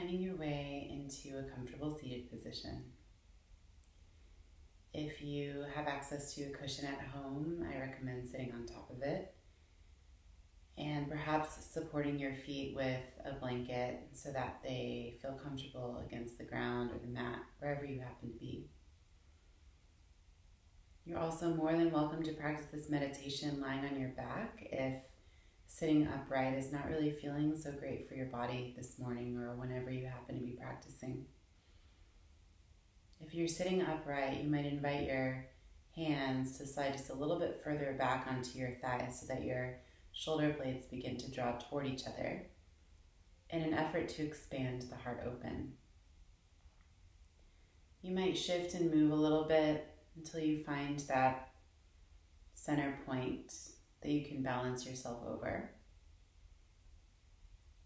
finding your way into a comfortable seated position. If you have access to a cushion at home, I recommend sitting on top of it and perhaps supporting your feet with a blanket so that they feel comfortable against the ground or the mat, wherever you happen to be. You're also more than welcome to practice this meditation lying on your back if sitting upright is not really feeling so great for your body this morning or whenever you happen to be practicing. If you're sitting upright, you might invite your hands to slide just a little bit further back onto your thighs so that your shoulder blades begin to draw toward each other in an effort to expand the heart open. You might shift and move a little bit until you find that center point that you can balance yourself over.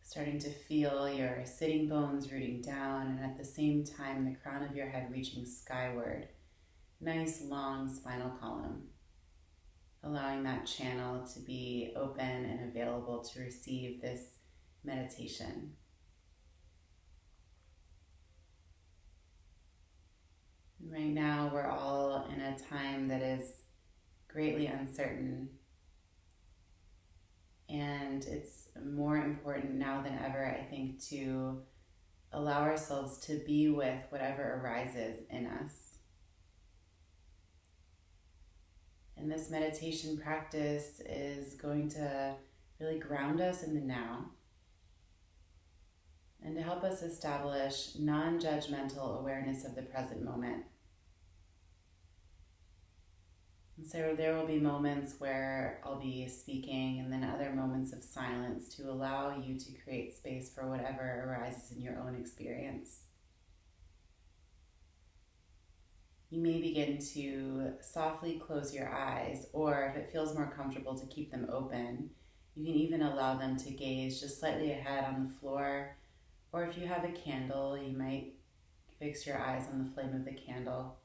Starting to feel your sitting bones rooting down and at the same time the crown of your head reaching skyward. Nice long spinal column. Allowing that channel to be open and available to receive this meditation. Right now we're all in a time that is greatly uncertain. And it's more important now than ever, I think, to allow ourselves to be with whatever arises in us. And this meditation practice is going to really ground us in the now and to help us establish non-judgmental awareness of the present moment. And so there will be moments where I'll be speaking and then other moments of silence to allow you to create space for whatever arises in your own experience. You may begin to softly close your eyes, or if it feels more comfortable to keep them open, you can even allow them to gaze just slightly ahead on the floor, or if you have a candle, you might fix your eyes on the flame of the candle.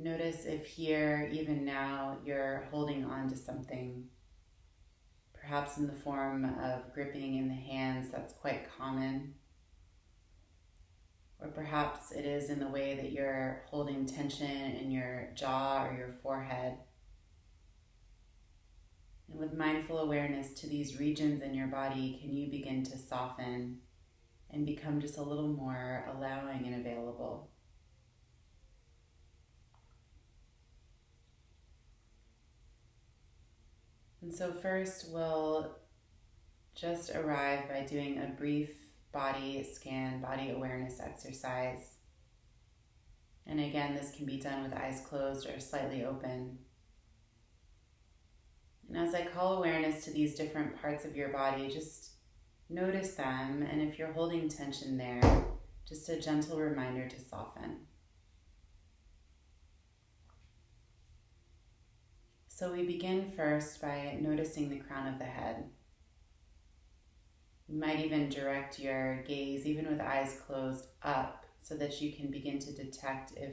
Notice if here, even now, you're holding on to something, perhaps in the form of gripping in the hands. That's quite common. Or perhaps it is in the way that you're holding tension in your jaw or your forehead. And with mindful awareness to these regions in your body, can you begin to soften and become just a little more allowing and available? And so first we'll just arrive by doing a brief body scan, body awareness exercise. And again, this can be done with eyes closed or slightly open. And as I call awareness to these different parts of your body, just notice them. And if you're holding tension there, just a gentle reminder to soften. So we begin first by noticing the crown of the head. You might even direct your gaze, even with eyes closed, up so that you can begin to detect if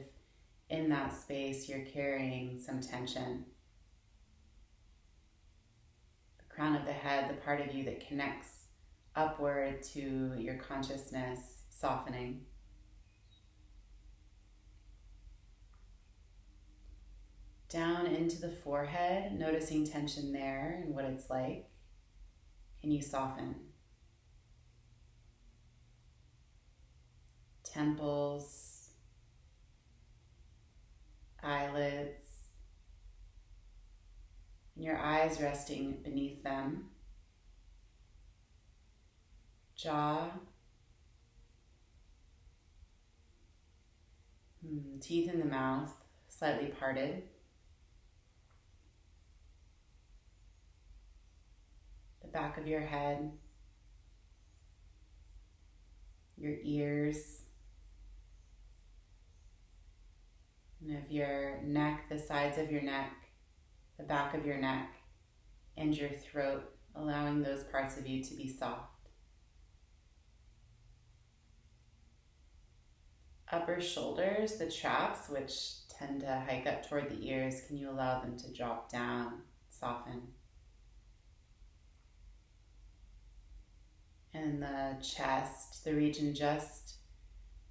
in that space you're carrying some tension. The crown of the head, the part of you that connects upward to your consciousness, softening. Down into the forehead, noticing tension there and what it's like. Can you soften? Temples, eyelids, and your eyes resting beneath them. Jaw, teeth in the mouth, slightly parted. The back of your head, your ears, and of your neck, the sides of your neck, the back of your neck, and your throat, allowing those parts of you to be soft. Upper shoulders, the traps, which tend to hike up toward the ears, can you allow them to drop down, soften? and the chest, the region just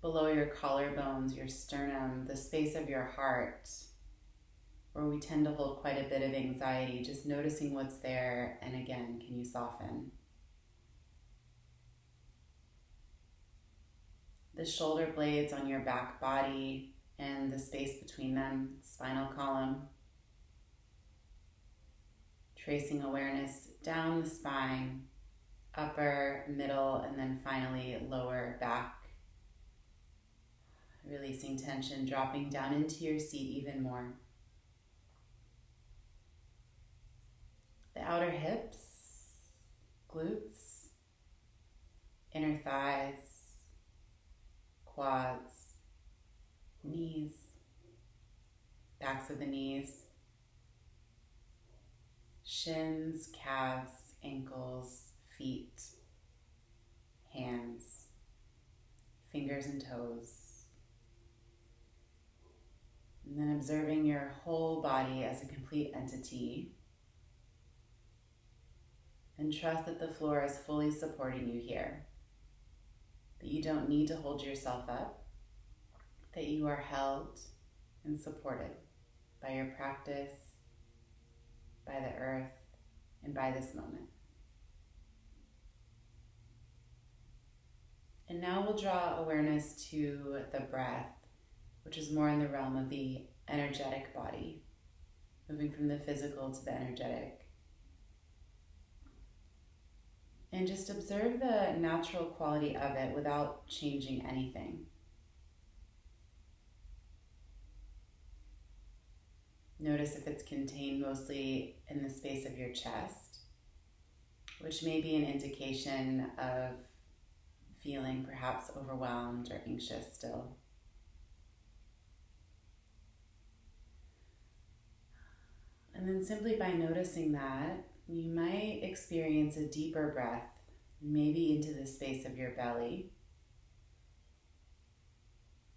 below your collarbones, your sternum, the space of your heart, where we tend to hold quite a bit of anxiety, just noticing what's there, and again, can you soften? The shoulder blades on your back body and the space between them, spinal column. Tracing awareness down the spine, upper, middle, and then finally lower back. Releasing tension, dropping down into your seat even more. The outer hips, glutes, inner thighs, quads, knees, backs of the knees, shins, calves, ankles, feet, hands, fingers and toes. And then observing your whole body as a complete entity. And trust that the floor is fully supporting you here. That you don't need to hold yourself up. That you are held and supported by your practice, by the earth, and by this moment. And now we'll draw awareness to the breath, which is more in the realm of the energetic body, moving from the physical to the energetic. And just observe the natural quality of it without changing anything. Notice if it's contained mostly in the space of your chest, which may be an indication of feeling perhaps overwhelmed or anxious still. And then simply by noticing that, you might experience a deeper breath, maybe into the space of your belly,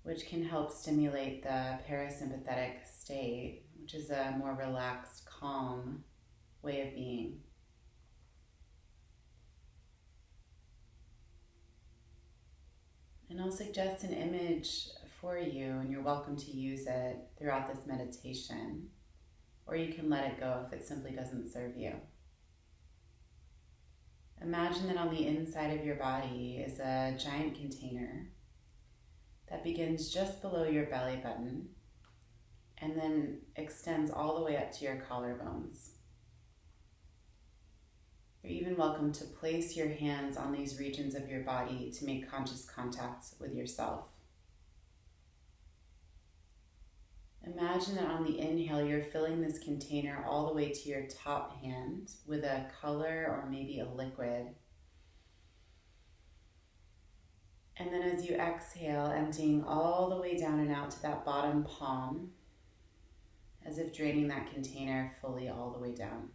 which can help stimulate the parasympathetic state, which is a more relaxed, calm way of being. And I'll suggest an image for you, and you're welcome to use it throughout this meditation, or you can let it go if it simply doesn't serve you. Imagine that on the inside of your body is a giant container that begins just below your belly button and then extends all the way up to your collarbones. You're even welcome to place your hands on these regions of your body to make conscious contact with yourself. Imagine that on the inhale, you're filling this container all the way to your top hand with a color or maybe a liquid. And then as you exhale, emptying all the way down and out to that bottom palm, as if draining that container fully all the way down.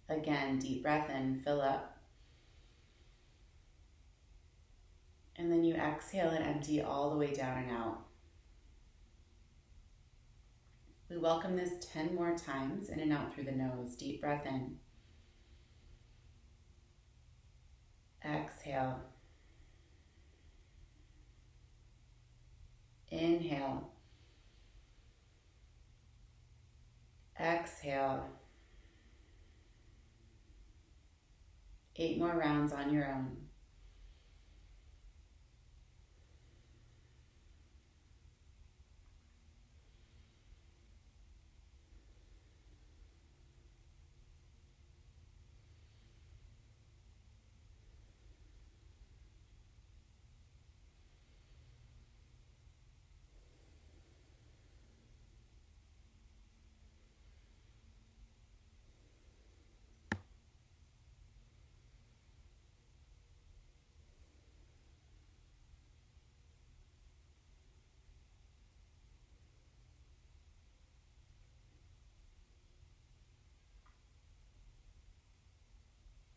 Again, deep breath in, fill up. And then you exhale and empty all the way down and out. We welcome this 10 more times, in and out through the nose. Deep breath in. Exhale. Inhale. Exhale. 8 more rounds on your own.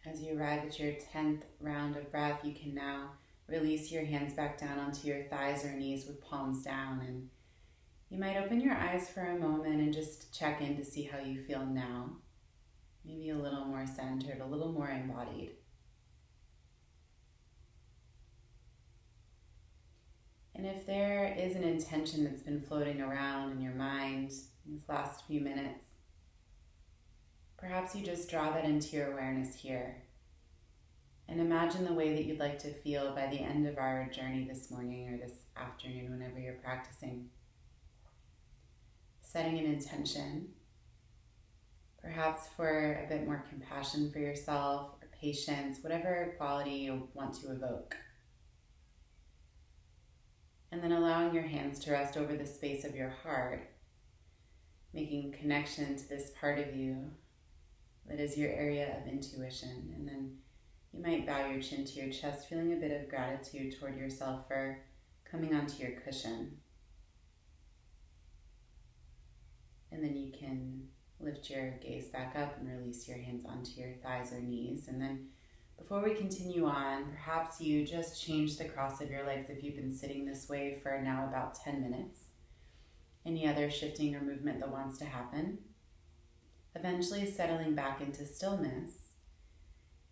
As you arrive at your 10th round of breath, you can now release your hands back down onto your thighs or knees with palms down. And you might open your eyes for a moment and just check in to see how you feel now. Maybe a little more centered, a little more embodied. And if there is an intention that's been floating around in your mind in these last few minutes, perhaps you just draw that into your awareness here and imagine the way that you'd like to feel by the end of our journey this morning or this afternoon, whenever you're practicing. Setting an intention, perhaps for a bit more compassion for yourself or patience, whatever quality you want to evoke. And then allowing your hands to rest over the space of your heart, making connection to this part of you that is your area of intuition. And then you might bow your chin to your chest, feeling a bit of gratitude toward yourself for coming onto your cushion. And then you can lift your gaze back up and release your hands onto your thighs or knees. And then before we continue on, perhaps you just change the cross of your legs if you've been sitting this way for now about 10 minutes. Any other shifting or movement that wants to happen. Eventually settling back into stillness.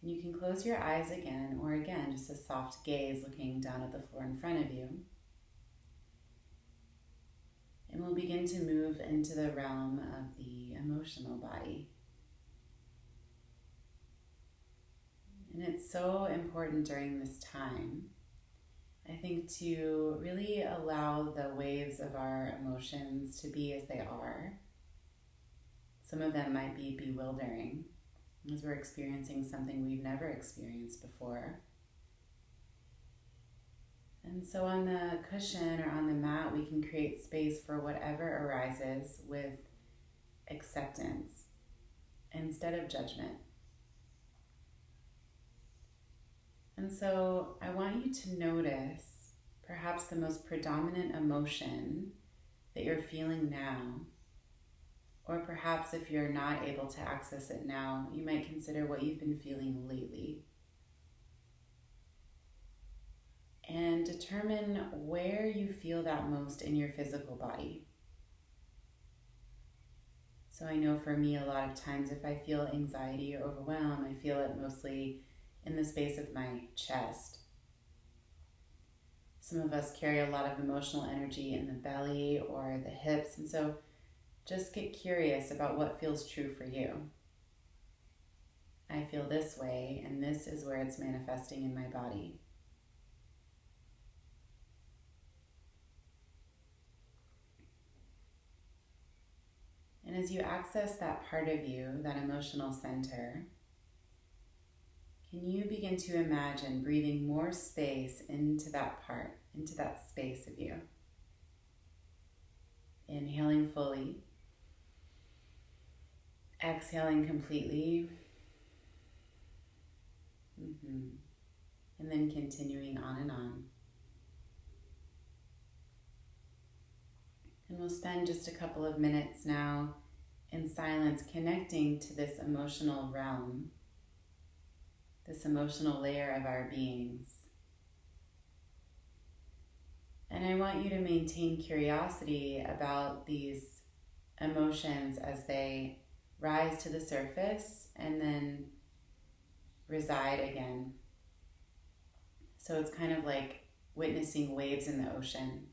And you can close your eyes again, or again, just a soft gaze looking down at the floor in front of you. And we'll begin to move into the realm of the emotional body. And it's so important during this time, I think, to really allow the waves of our emotions to be as they are. Some of them might be bewildering, as we're experiencing something we've never experienced before. And so on the cushion or on the mat, we can create space for whatever arises with acceptance instead of judgment. And so I want you to notice perhaps the most predominant emotion that you're feeling now, or perhaps if you're not able to access it now, you might consider what you've been feeling lately. And determine where you feel that most in your physical body. So I know for me, a lot of times if I feel anxiety or overwhelm, I feel it mostly in the space of my chest. Some of us carry a lot of emotional energy in the belly or the hips, and so just get curious about what feels true for you. I feel this way, and this is where it's manifesting in my body. And as you access that part of you, that emotional center, can you begin to imagine breathing more space into that part, into that space of you? Inhaling fully, exhaling completely, and then continuing on and on. And we'll spend just a couple of minutes now in silence connecting to this emotional realm, this emotional layer of our beings. And I want you to maintain curiosity about these emotions as they rise to the surface and then reside again. So it's kind of like witnessing waves in the ocean.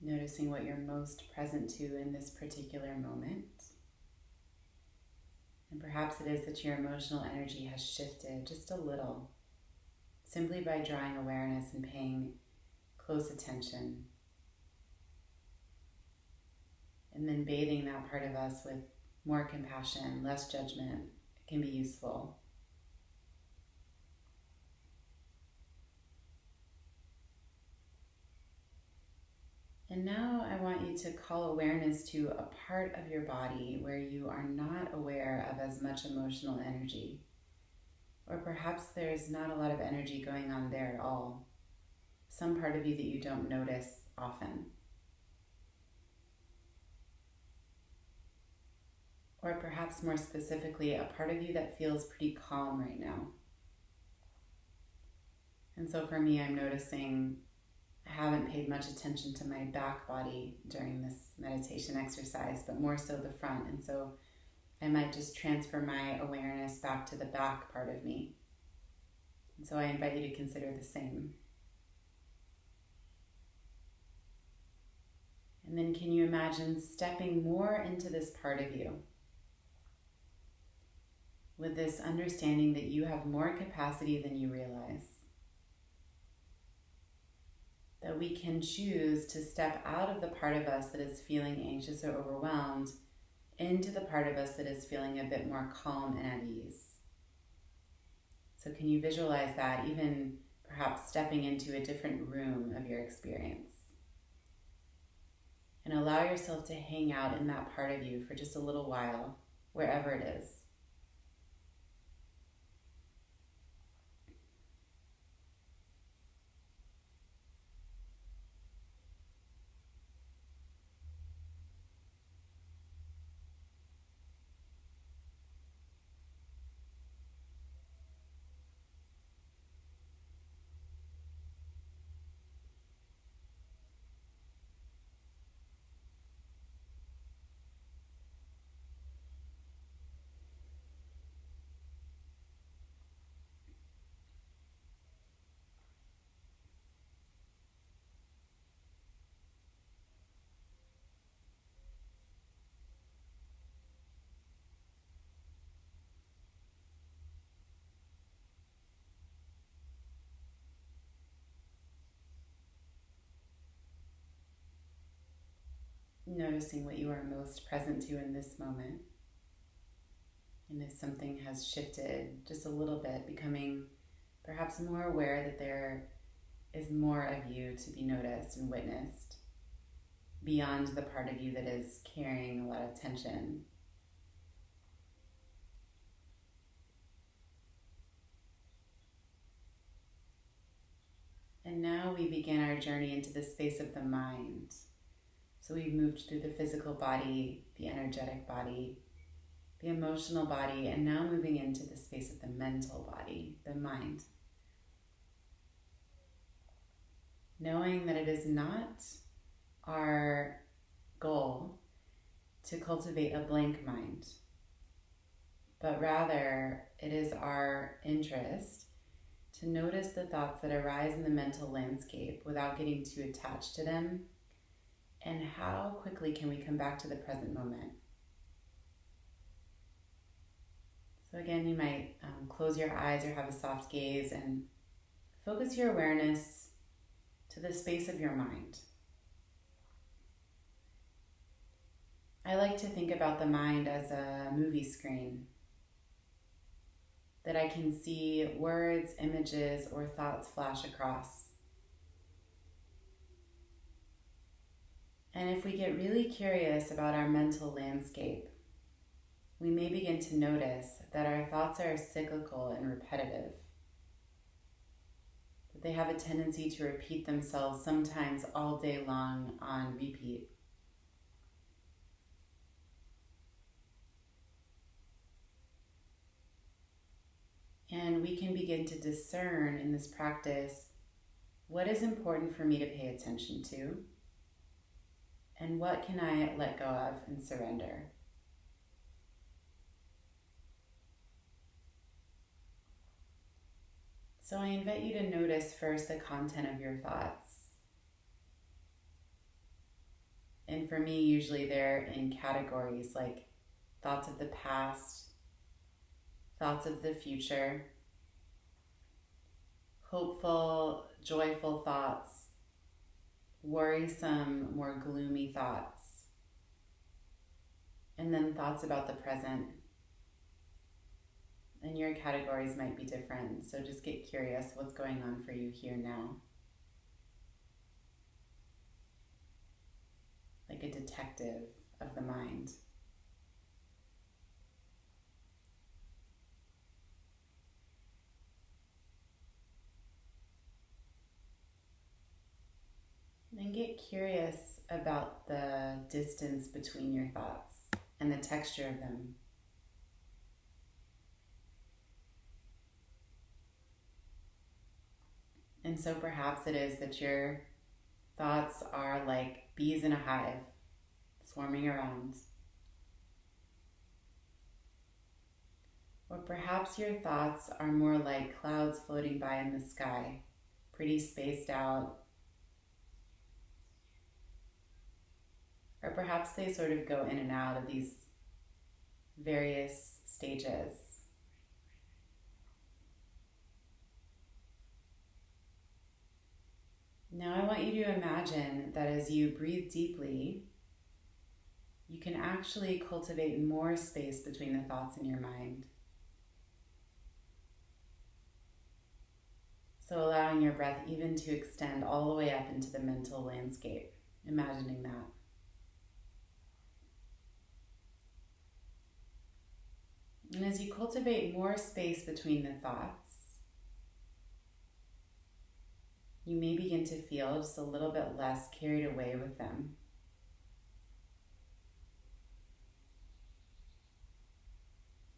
Noticing what you're most present to in this particular moment. And perhaps it is that your emotional energy has shifted just a little, simply by drawing awareness and paying close attention. And then bathing that part of us with more compassion, less judgment, can be useful. And now I want you to call awareness to a part of your body where you are not aware of as much emotional energy. Or perhaps there's not a lot of energy going on there at all. Some part of you that you don't notice often. Or perhaps more specifically, a part of you that feels pretty calm right now. And so for me, I'm noticing I haven't paid much attention to my back body during this meditation exercise, but more so the front. And so I might just transfer my awareness back to the back part of me. And so I invite you to consider the same. And then can you imagine stepping more into this part of you with this understanding that you have more capacity than you realize? That we can choose to step out of the part of us that is feeling anxious or overwhelmed into the part of us that is feeling a bit more calm and at ease. So can you visualize that, even perhaps stepping into a different room of your experience? And allow yourself to hang out in that part of you for just a little while, wherever it is. Noticing what you are most present to in this moment. And if something has shifted just a little bit, becoming perhaps more aware that there is more of you to be noticed and witnessed beyond the part of you that is carrying a lot of tension. And now we begin our journey into the space of the mind. So we've moved through the physical body, the energetic body, the emotional body, and now moving into the space of the mental body, the mind. Knowing that it is not our goal to cultivate a blank mind, but rather it is our interest to notice the thoughts that arise in the mental landscape without getting too attached to them. And how quickly can we come back to the present moment? So again, you might close your eyes or have a soft gaze and focus your awareness to the space of your mind. I like to think about the mind as a movie screen that I can see words, images, or thoughts flash across. And if we get really curious about our mental landscape, we may begin to notice that our thoughts are cyclical and repetitive, that they have a tendency to repeat themselves sometimes all day long on repeat. And we can begin to discern in this practice what is important for me to pay attention to, and what can I let go of and surrender. So I invite you to notice first the content of your thoughts. And for me, usually they're in categories like thoughts of the past, thoughts of the future, hopeful, joyful thoughts, worrisome, more gloomy thoughts, and then thoughts about the present. And your categories might be different, so just get curious what's going on for you here now. Like a detective of the mind. And get curious about the distance between your thoughts and the texture of them. And so perhaps it is that your thoughts are like bees in a hive, swarming around. Or perhaps your thoughts are more like clouds floating by in the sky, pretty spaced out. Or perhaps they sort of go in and out of these various stages. Now I want you to imagine that as you breathe deeply, you can actually cultivate more space between the thoughts in your mind. So allowing your breath even to extend all the way up into the mental landscape, imagining that. And as you cultivate more space between the thoughts, you may begin to feel just a little bit less carried away with them.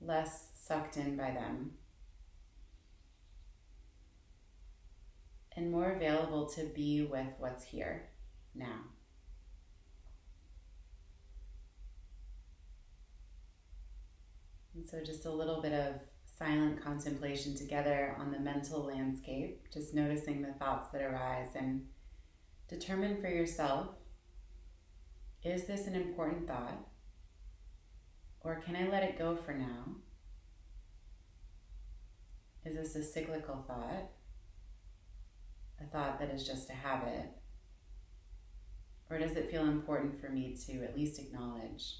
Less sucked in by them. And more available to be with what's here now. And so just a little bit of silent contemplation together on the mental landscape, just noticing the thoughts that arise, and determine for yourself, is this an important thought? Or can I let it go for now? Is this a cyclical thought? A thought that is just a habit? Or does it feel important for me to at least acknowledge?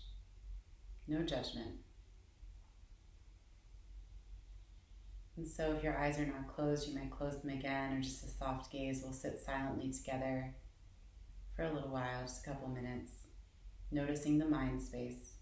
No judgment. And so if your eyes are not closed, you might close them again, or just a soft gaze will sit silently together for a little while, just a couple minutes, noticing the mind space.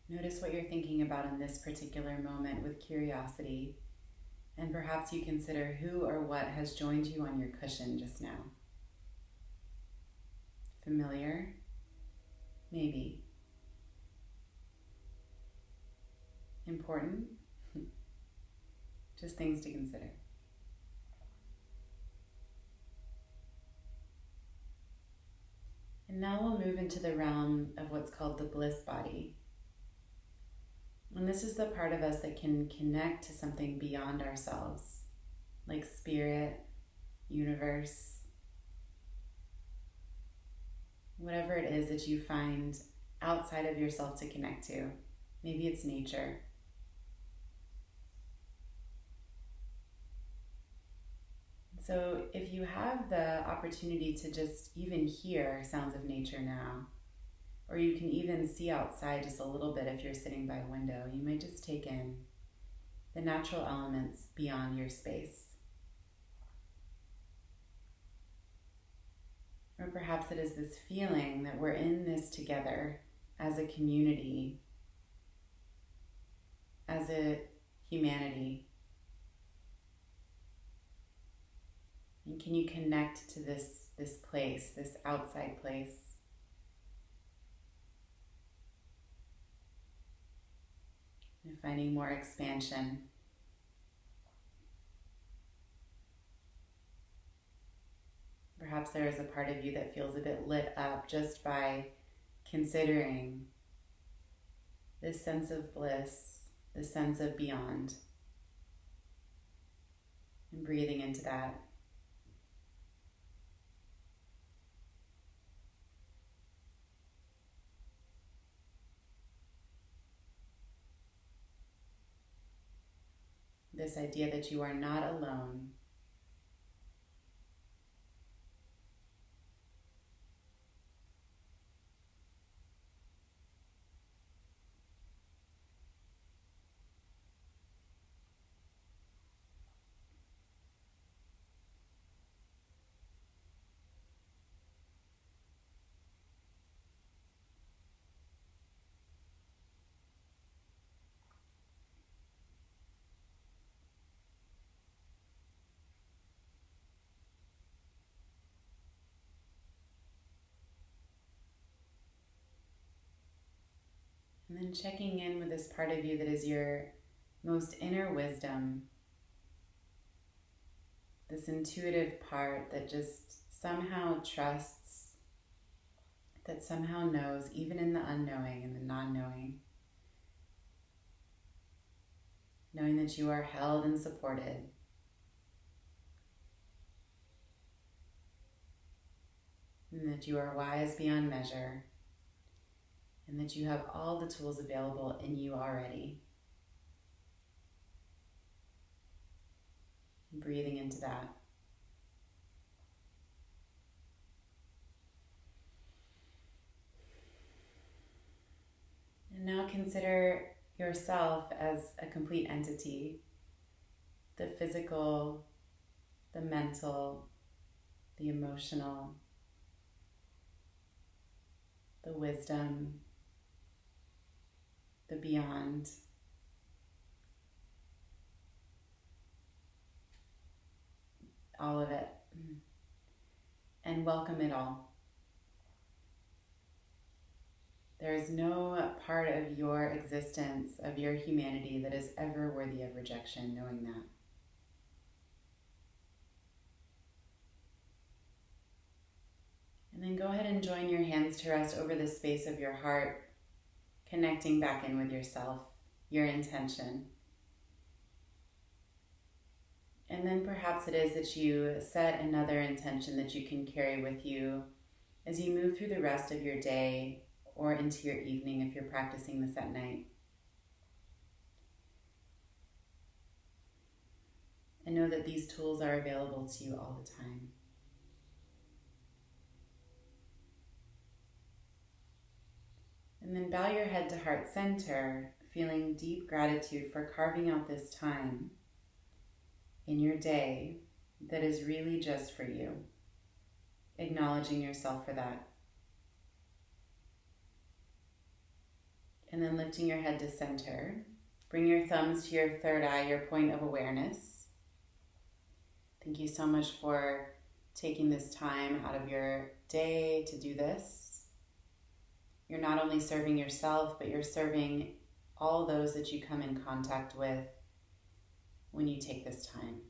Notice what you're thinking about in this particular moment with curiosity, and perhaps you consider who or what has joined you on your cushion just now. Familiar? Maybe. Important? Just things to consider. And now we'll move into the realm of what's called the bliss body. And this is the part of us that can connect to something beyond ourselves, like spirit, universe, whatever it is that you find outside of yourself to connect to. Maybe it's nature. So if you have the opportunity to just even hear sounds of nature now, or you can even see outside just a little bit if you're sitting by a window, you might just take in the natural elements beyond your space. perhaps it is this feeling that we're in this together as a community, as a humanity. And can you connect to this place, this outside place? And finding more expansion. Perhaps there is a part of you that feels a bit lit up just by considering this sense of bliss, this sense of beyond, and breathing into that. This idea that you are not alone. And then checking in with this part of you that is your most inner wisdom, this intuitive part that just somehow trusts, that somehow knows, even in the unknowing and the non-knowing, knowing that you are held and supported. And that you are wise beyond measure, and that you have all the tools available in you already. Breathing into that. And now consider yourself as a complete entity. The physical, the mental, the emotional, the wisdom, the beyond. All of it. And welcome it all. There is no part of your existence, of your humanity, that is ever worthy of rejection, knowing that. And then go ahead and join your hands to rest over the space of your heart, connecting back in with yourself, your intention. And then perhaps it is that you set another intention that you can carry with you as you move through the rest of your day or into your evening if you're practicing this at night. And know that these tools are available to you all the time. And then bow your head to heart center, feeling deep gratitude for carving out this time in your day that is really just for you. Acknowledging yourself for that. And then lifting your head to center. Bring your thumbs to your third eye, your point of awareness. Thank you so much for taking this time out of your day to do this. You're not only serving yourself, but you're serving all those that you come in contact with when you take this time.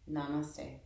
Namaste.